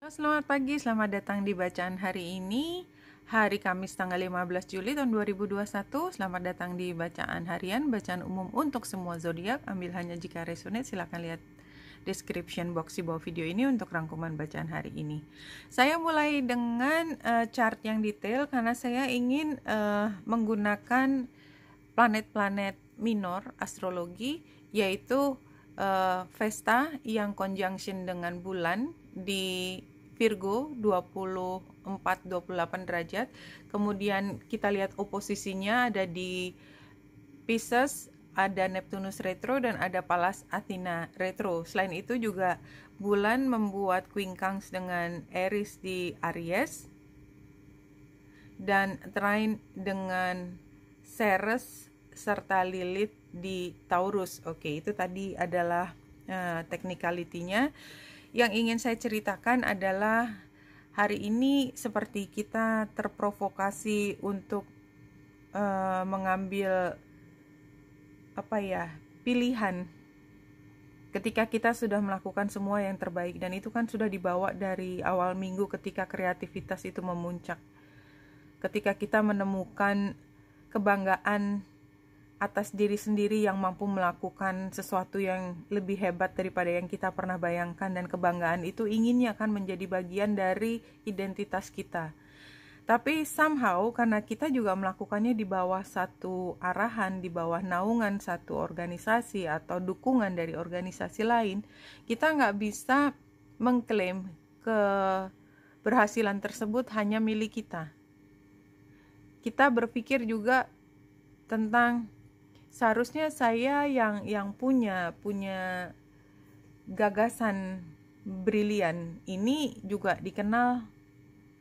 Selamat pagi, selamat datang di bacaan hari ini, hari Kamis tanggal 15 Juli tahun 2021. Selamat datang di bacaan harian, bacaan umum untuk semua zodiak. Ambil hanya jika resonate, silakan lihat description box di bawah video ini untuk rangkuman bacaan hari ini. Saya mulai dengan chart yang detail karena saya ingin menggunakan planet-planet minor astrologi, yaitu Vesta yang conjunction dengan bulan di Virgo 24-28 derajat. Kemudian kita lihat oposisinya ada di Pisces, ada Neptunus retro dan ada Pallas Athena retro. Selain itu juga bulan membuat quincunx dengan Aries di Aries dan trine dengan Ceres serta Lilith di Taurus. Oke, itu tadi adalah technicality-nya. Yang ingin saya ceritakan adalah hari ini seperti kita terprovokasi untuk mengambil pilihan ketika kita sudah melakukan semua yang terbaik, dan itu kan sudah dibawa dari awal minggu ketika kreativitas itu memuncak, ketika kita menemukan kebanggaan atas diri sendiri yang mampu melakukan sesuatu yang lebih hebat daripada yang kita pernah bayangkan, dan kebanggaan itu inginnya akan menjadi bagian dari identitas kita. Tapi somehow karena kita juga melakukannya di bawah satu arahan, di bawah naungan satu organisasi atau dukungan dari organisasi lain, kita nggak bisa mengklaim keberhasilan tersebut hanya milik kita. Kita berpikir juga tentang seharusnya saya yang punya gagasan brilian ini juga dikenal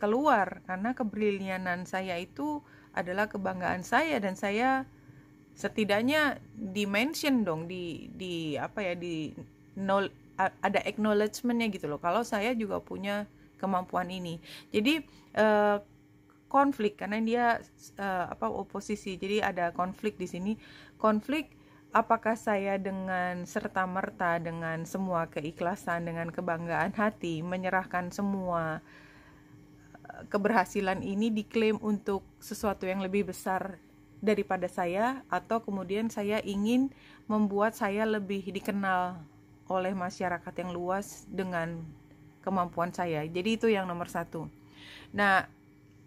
keluar, karena kebrilianan saya itu adalah kebanggaan saya, dan saya setidaknya di-mention dong ada acknowledgement-nya gitu loh, kalau saya juga punya kemampuan ini. Jadi konflik karena dia oposisi, jadi ada konflik di sini. Konflik apakah saya dengan serta-merta, dengan semua keikhlasan, dengan kebanggaan hati menyerahkan semua keberhasilan ini diklaim untuk sesuatu yang lebih besar daripada saya, atau kemudian saya ingin membuat saya lebih dikenal oleh masyarakat yang luas dengan kemampuan saya. Jadi itu yang nomor satu. Nah,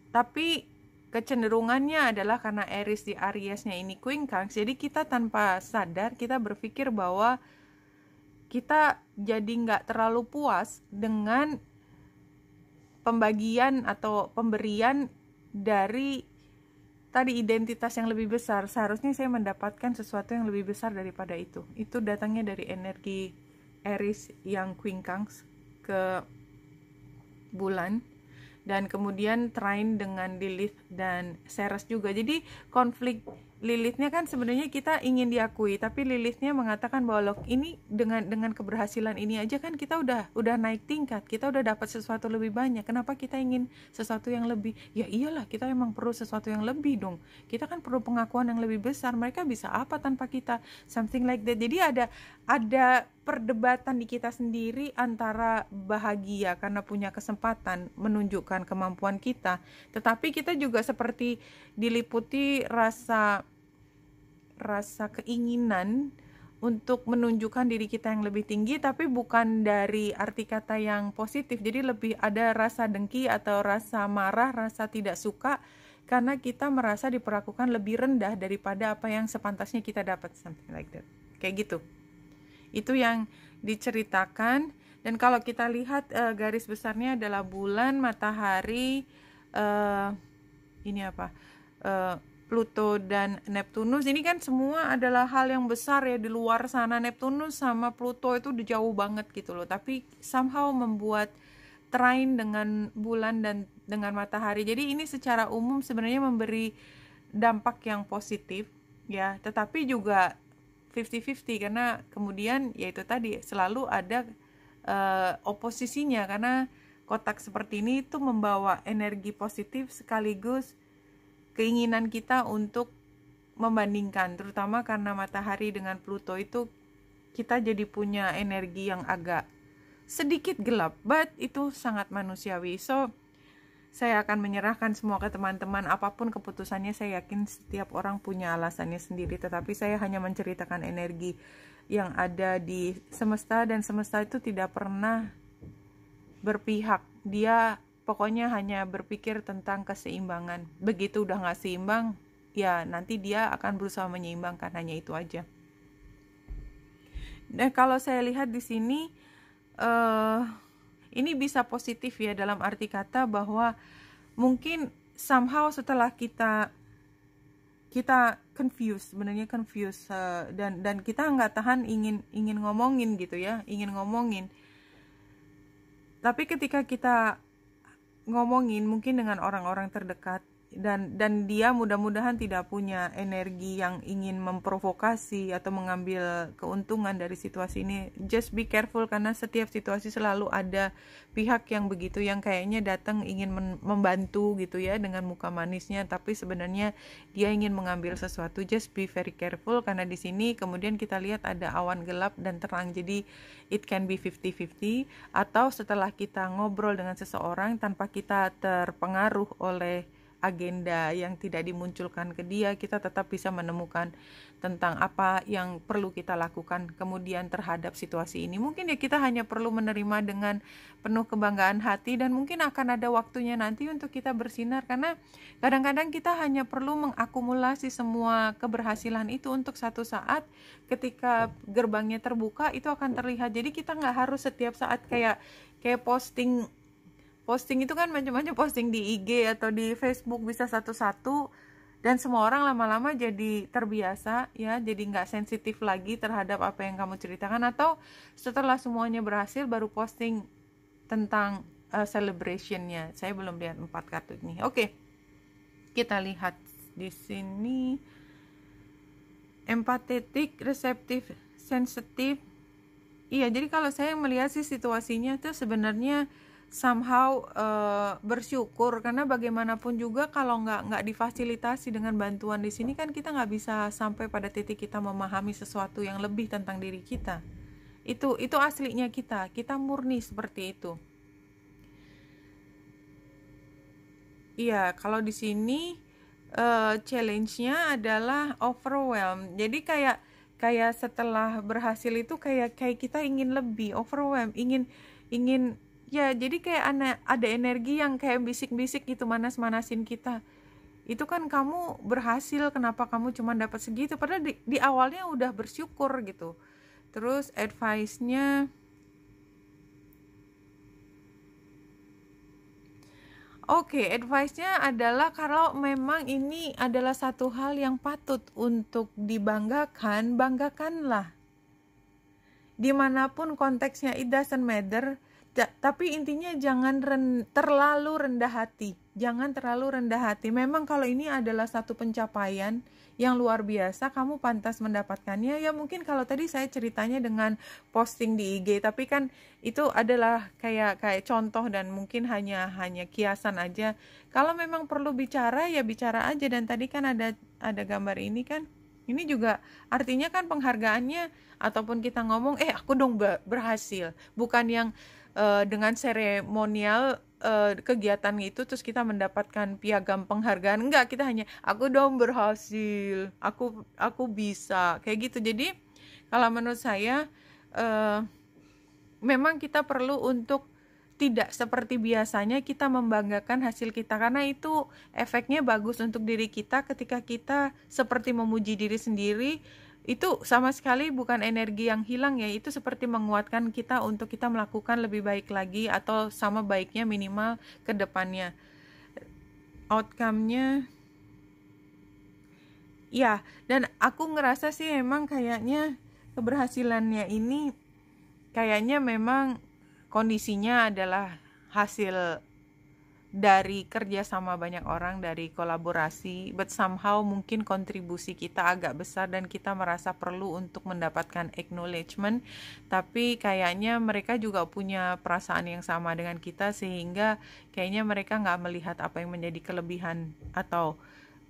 tapi kecenderungannya adalah karena Aries di Aries-nya ini quincunx, jadi kita tanpa sadar kita berpikir bahwa kita jadi nggak terlalu puas dengan pembagian atau pemberian dari tadi identitas yang lebih besar. Seharusnya saya mendapatkan sesuatu yang lebih besar daripada itu. Itu datangnya dari energi Aries yang quincunx ke bulan, dan kemudian trine dengan Lilith dan Ceres juga. Jadi konflik Lilithnya kan sebenarnya kita ingin diakui, tapi Lilithnya mengatakan bahwa loh, ini dengan keberhasilan ini aja kan kita udah naik tingkat, kita udah dapat sesuatu lebih banyak. Kenapa kita ingin sesuatu yang lebih? Ya iyalah, kita emang perlu sesuatu yang lebih dong. Kita kan perlu pengakuan yang lebih besar. Mereka bisa apa tanpa kita? Something like that. Jadi ada perdebatan di kita sendiri antara bahagia karena punya kesempatan menunjukkan kemampuan kita, tetapi kita juga seperti diliputi rasa keinginan untuk menunjukkan diri kita yang lebih tinggi, tapi bukan dari arti kata yang positif. Jadi lebih ada rasa dengki atau rasa marah, rasa tidak suka karena kita merasa diperlakukan lebih rendah daripada apa yang sepantasnya kita dapat, something like that. Kayak gitu. Itu yang diceritakan. Dan kalau kita lihat garis besarnya adalah bulan, matahari, Pluto dan Neptunus. Ini kan semua adalah hal yang besar ya di luar sana. Neptunus sama Pluto itu udah jauh banget gitu loh, tapi somehow membuat trine dengan bulan dan dengan matahari. Jadi ini secara umum sebenarnya memberi dampak yang positif ya, tetapi juga 50-50 karena kemudian yaitu tadi selalu ada oposisinya, karena kotak seperti ini itu membawa energi positif sekaligus keinginan kita untuk membandingkan, terutama karena matahari dengan Pluto itu kita jadi punya energi yang agak sedikit gelap, but itu sangat manusiawi. So saya akan menyerahkan semua ke teman-teman. Apapun keputusannya, saya yakin setiap orang punya alasannya sendiri. Tetapi saya hanya menceritakan energi yang ada di semesta, dan semesta itu tidak pernah berpihak. Dia pokoknya hanya berpikir tentang keseimbangan. Begitu udah nggak seimbang, ya nanti dia akan berusaha menyeimbangkan, hanya itu aja. Dan kalau saya lihat di sini, ini bisa positif ya, dalam arti kata bahwa mungkin somehow setelah kita confused, sebenarnya confused, dan kita nggak tahan ingin ngomongin gitu ya, ingin ngomongin. Tapi ketika kita ngomongin mungkin dengan orang-orang terdekat, dan dia mudah-mudahan tidak punya energi yang ingin memprovokasi atau mengambil keuntungan dari situasi ini, just be careful, karena setiap situasi selalu ada pihak yang begitu, yang kayaknya datang ingin membantu gitu ya dengan muka manisnya, tapi sebenarnya dia ingin mengambil sesuatu. Just be very careful, karena di sini kemudian kita lihat ada awan gelap dan terang, jadi it can be 50-50. Atau setelah kita ngobrol dengan seseorang tanpa kita terpengaruh oleh agenda yang tidak dimunculkan ke dia, kita tetap bisa menemukan tentang apa yang perlu kita lakukan kemudian terhadap situasi ini. Mungkin ya kita hanya perlu menerima dengan penuh kebanggaan hati, dan mungkin akan ada waktunya nanti untuk kita bersinar, karena kadang-kadang kita hanya perlu mengakumulasi semua keberhasilan itu untuk satu saat ketika gerbangnya terbuka itu akan terlihat. Jadi kita nggak harus setiap saat kayak posting itu kan macam-macam, posting di IG atau di Facebook bisa satu-satu, dan semua orang lama-lama jadi terbiasa ya, jadi nggak sensitif lagi terhadap apa yang kamu ceritakan. Atau setelah semuanya berhasil baru posting tentang celebrationnya. Saya belum lihat 4 kartu ini. Oke, kita lihat di sini empatetik, reseptif, sensitif. Iya, jadi kalau saya melihat sih situasinya itu sebenarnya somehow bersyukur, karena bagaimanapun juga kalau nggak difasilitasi dengan bantuan di sini kan kita nggak bisa sampai pada titik kita memahami sesuatu yang lebih tentang diri kita. Itu aslinya kita murni seperti itu. Iya, kalau di sini challenge-nya adalah overwhelm. Jadi kayak setelah berhasil itu kayak kita ingin lebih, overwhelm, ingin ya, jadi kayak ada energi yang kayak bisik-bisik gitu, manas-manasin kita. Itu kan kamu berhasil, kenapa kamu cuma dapat segitu, padahal di awalnya udah bersyukur gitu. Terus advice-nya, advice-nya adalah kalau memang ini adalah satu hal yang patut untuk dibanggakan, banggakanlah. Dimanapun konteksnya, it doesn't matter. Tapi intinya jangan terlalu rendah hati. Jangan terlalu rendah hati. Memang kalau ini adalah satu pencapaian yang luar biasa, kamu pantas mendapatkannya. Ya mungkin kalau tadi saya ceritanya dengan posting di IG, tapi kan itu adalah kayak contoh dan mungkin hanya kiasan aja. Kalau memang perlu bicara ya bicara aja. Dan tadi kan ada gambar ini kan. Ini juga artinya kan penghargaannya, ataupun kita ngomong aku dong berhasil. Bukan yang dengan seremonial kegiatan itu terus kita mendapatkan piagam penghargaan. Enggak, kita hanya aku dong berhasil, aku bisa, kayak gitu. Jadi kalau menurut saya memang kita perlu untuk tidak seperti biasanya kita membanggakan hasil kita, karena itu efeknya bagus untuk diri kita. Ketika kita seperti memuji diri sendiri, itu sama sekali bukan energi yang hilang ya, itu seperti menguatkan kita untuk kita melakukan lebih baik lagi, atau sama baiknya minimal ke depannya. Outcome-nya ya, dan aku ngerasa sih emang kayaknya keberhasilannya ini kayaknya memang kondisinya adalah hasil dari kerja sama banyak orang, dari kolaborasi, but somehow mungkin kontribusi kita agak besar dan kita merasa perlu untuk mendapatkan acknowledgement. Tapi kayaknya mereka juga punya perasaan yang sama dengan kita, sehingga kayaknya mereka nggak melihat apa yang menjadi kelebihan atau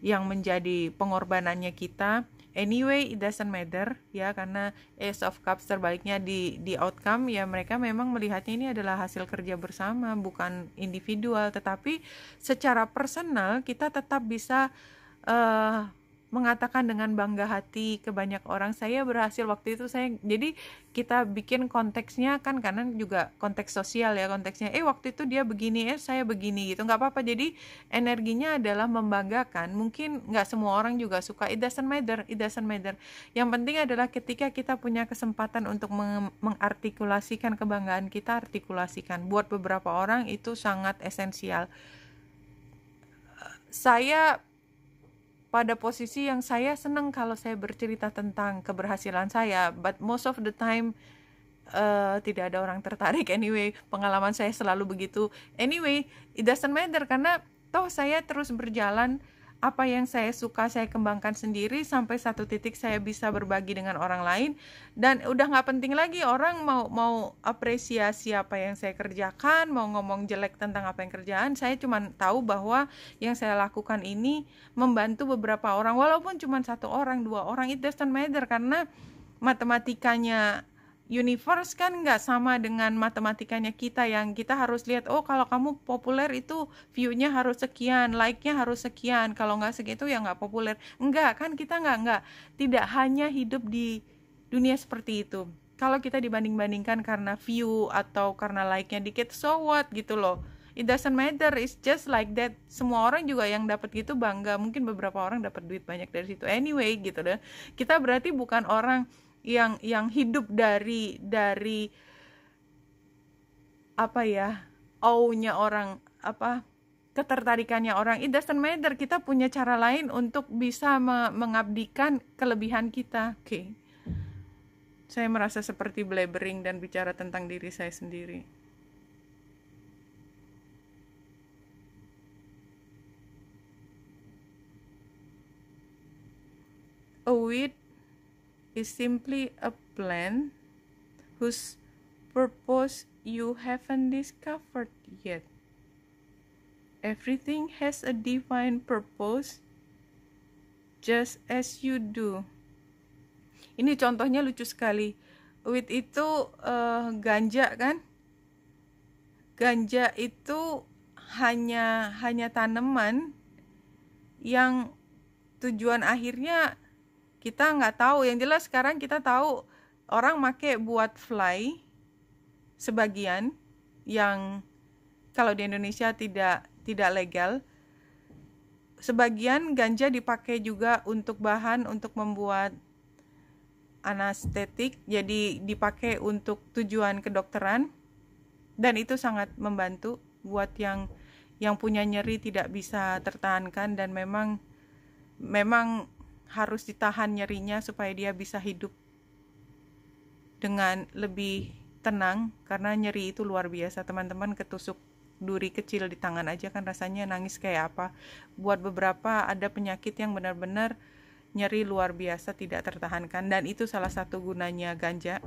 yang menjadi pengorbanannya kita. anyway it doesn't matter ya, karena Ace of Cups terbaliknya di outcome ya, mereka memang melihatnya ini adalah hasil kerja bersama, bukan individual. Tetapi secara personal kita tetap bisa mengatakan dengan bangga hati ke banyak orang, saya berhasil waktu itu. Jadi kita bikin konteksnya kan, karena juga konteks sosial ya, konteksnya waktu itu dia begini, saya begini gitu, nggak apa-apa. Jadi energinya adalah membanggakan. Mungkin nggak semua orang juga suka, it doesn't matter. Yang penting adalah ketika kita punya kesempatan untuk mengartikulasikan kebanggaan kita, artikulasikan. Buat beberapa orang itu sangat esensial. Saya pada posisi yang saya senang kalau saya bercerita tentang keberhasilan saya, but most of the time tidak ada orang tertarik. Anyway, pengalaman saya selalu begitu. Anyway, it doesn't matter, karena toh saya terus berjalan. Apa yang saya suka saya kembangkan sendiri, sampai satu titik saya bisa berbagi dengan orang lain, dan udah nggak penting lagi orang mau apresiasi apa yang saya kerjakan, mau ngomong jelek tentang apa yang kerjaan. Saya cuma tahu bahwa yang saya lakukan ini membantu beberapa orang, walaupun cuma 1 orang 2 orang, it doesn't matter. Karena matematikanya universe kan nggak sama dengan matematikanya kita, yang kita harus lihat, kalau kamu populer itu view-nya harus sekian, like-nya harus sekian, kalau nggak segitu ya nggak populer. Enggak kan, kita nggak tidak hanya hidup di dunia seperti itu. Kalau kita dibanding-bandingkan karena view atau karena like-nya dikit, so what gitu loh. It doesn't matter, it's just like that. Semua orang juga yang dapat gitu bangga. Mungkin beberapa orang dapat duit banyak dari situ. Anyway gitu deh. Kita berarti bukan orang yang hidup dari apa ya, nya orang, ketertarikannya orang. It doesn't matter, kita punya cara lain untuk bisa mengabdikan kelebihan kita. Oke. Saya merasa seperti blabbering dan bicara tentang diri saya sendiri. A weed is simply a plant whose purpose you haven't discovered yet. Everything has a divine purpose, just as you do. Ini contohnya lucu sekali. Weed itu ganja kan? Ganja itu hanya tanaman yang tujuan akhirnya kita nggak tahu. Yang jelas sekarang kita tahu orang make buat fly, sebagian yang kalau di Indonesia tidak legal. Sebagian ganja dipakai juga untuk bahan untuk membuat anestetik, jadi dipakai untuk tujuan kedokteran, dan itu sangat membantu buat yang punya nyeri tidak bisa tertahankan, dan memang harus ditahan nyerinya supaya dia bisa hidup dengan lebih tenang, karena nyeri itu luar biasa. Teman-teman ketusuk duri kecil di tangan aja kan rasanya nangis kayak apa. Buat beberapa ada penyakit yang benar-benar nyeri luar biasa tidak tertahankan, dan itu salah satu gunanya ganja.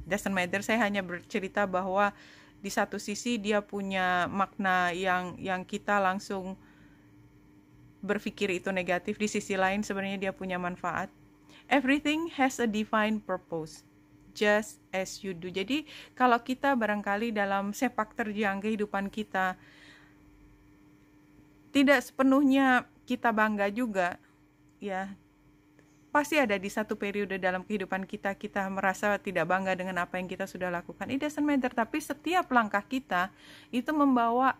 Doesn't matter, saya hanya bercerita bahwa di satu sisi dia punya makna yang kita langsung berpikir itu negatif, di sisi lain sebenarnya dia punya manfaat. Everything has a divine purpose, just as you do. Jadi kalau kita barangkali dalam sepak terjang kehidupan kita tidak sepenuhnya kita bangga juga, ya pasti ada di satu periode dalam kehidupan kita merasa tidak bangga dengan apa yang kita sudah lakukan. It doesn't matter, tapi setiap langkah kita itu membawa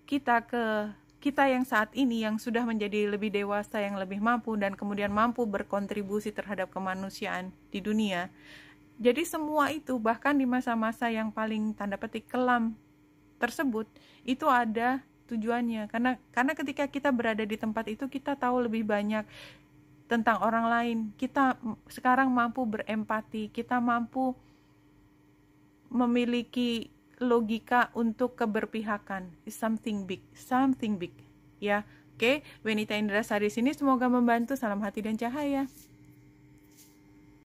kita ke kita yang saat ini, yang sudah menjadi lebih dewasa, yang lebih mampu, dan kemudian mampu berkontribusi terhadap kemanusiaan di dunia. Jadi semua itu, bahkan di masa-masa yang paling tanda petik kelam tersebut, itu ada tujuannya. Karena ketika kita berada di tempat itu, kita tahu lebih banyak tentang orang lain. Kita sekarang mampu berempati, kita mampu memiliki logika untuk keberpihakan. It's something big ya. Oke, Wenita Indrasari sini semoga membantu. Salam hati dan cahaya.